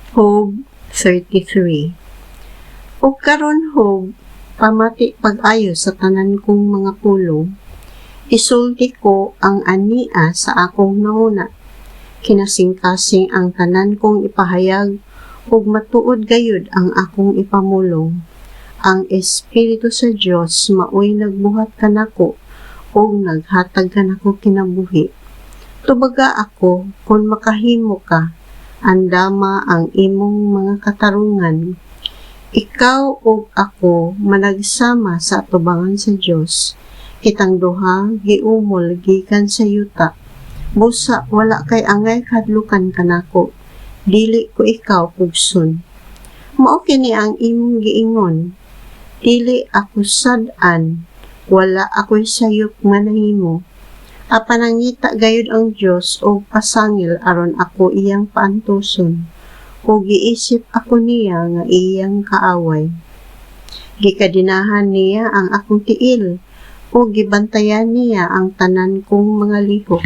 Job 33. O karon Job, pamati pag-ayo sa tanan kong mga pulong, isulti ko ang ania sa akong nanguna. Kinasing-kasing ang tanan kong ipahayag, ug matuod gayud ang akong ipamulong. Ang Espiritu sa Dios maoy nagbuhat kanako, ug naghatag kanako kinabuhi. Tubaga ako kung makahimo ka, andama ang imong mga katarungan. Ikaw ug ako managsama sa atubangan sa Dios. Kitang duha giumol gikan sa yuta. Busa wala kay angay kadlukan kanako. Dili ko ikaw pugson. Mao kini ang imong giingon. Dili ako sad-an. Wala ako'y sayop nga nahimo. Apanangita gayud ang Dios og pasangil aron ako iyang paantuson. O giisip ako niya nga iyang kaaway. Gikadinahan niya ang akong tiil, o gibantayan niya ang tanan kong mga lihok.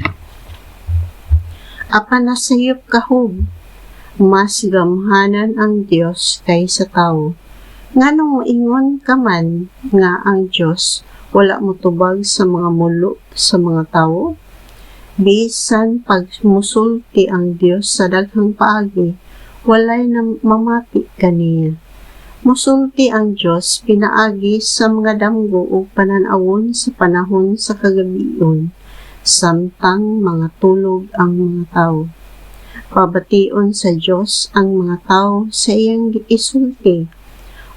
Apan nasayop ka Job, mas gamhanan ang Dios kaysa tao. Nganong moingon ka man nga ang Dios wala mo tubag sa mga mulo sa mga tao? Bisan pag musulti ang Dios sa daghang paagi, walay na mamati kaniya. Musulti ang Dios pinaagi sa mga damgo o pananawon sa panahon sa kagabion, samtang mga tulog ang mga tao. Pabation sa Dios ang mga tao sa iyang isulti,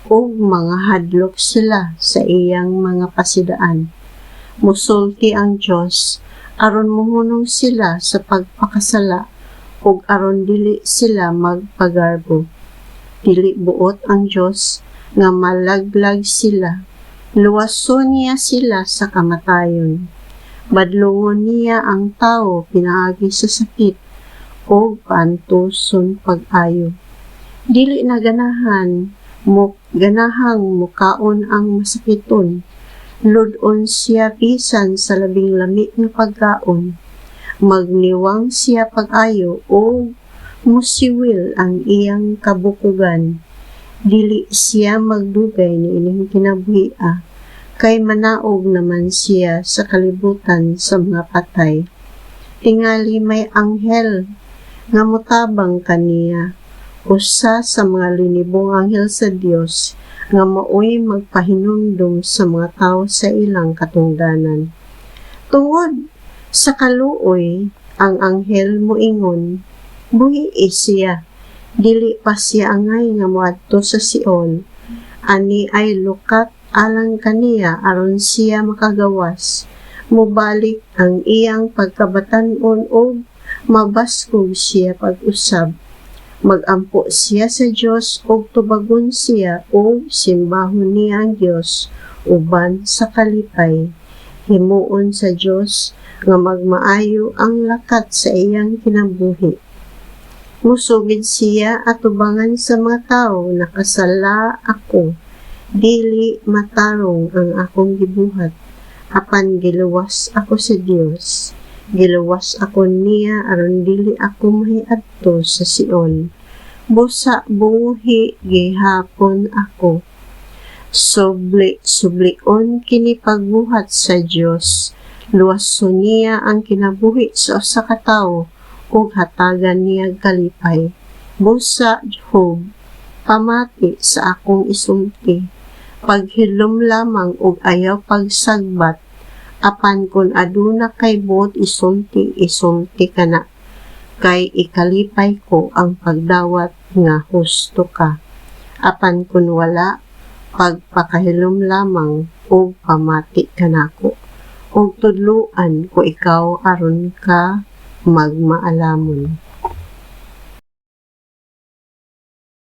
o mga hadlok sila sa iyang mga pasidaan. Musulti ang Dios aron muhunong sila sa pagpakasala, ug aron dili sila magpagarbo. Dili buot ang Dios nga malaglag sila. Luwason niya sila sa kamatayon. Badlungon niya ang tao pinaagi sa sakit, ug paantuson pag-ayo. Dili na ganahang mukaon ang masakiton. Ludon siya bisan sa labing lami nga pagkaon. Magniwang siya pag-ayo o musiwil ang iyang kabukugan. Dili siya magdugay ni ining kinabuhia, kay manaog naman siya sa kalibutan sa mga patay. Tingali may anghel nga mutabang kaniya, usa sa mga linibong anghel sa Dios nga maoy magpahinumdum sa mga tao sa ilang katungdanan. Tungod sa kaluoy, ang anghel moingon, buhi siya, dili pa siya angay nga moadto sa Sion. Ani ay lukat alang kaniya aron siya makagawas. Mubalik ang iyang pagkabatan-on o mabaskog siya pag-usab. Magampo siya sa Dios o tubagon siya o simbahon niya ang Dios uban sa kalipay. Himuon sa Dios nga magmaayo ang lakat sa iyang kinabuhi. Musugid siya at tubangan sa mga tao, nakasala ako, dili matarong ang akong gibuhat. Apan giluwas ako sa Dios. Giluwas ako niya aron dili ako mahiadto sa Sion. Busa buhi gihapon ako. Sublion kini pagbuhat sa Dios. Luwason niya ang kinabuhi sa usa ka tawo ug hatagan niya kalipay. Busa Job, pamati sa akong isulti. Paghilom lamang ug ayaw pagsagbat. Apan kun aduna kay buot isulti kana. Kay ikalipay ko ang pagdawat nga husto ka. Apan kun wala, pagpakahilom lamang ug pamati kanako. Ug tudluan ko ikaw aron ka magmaalamon.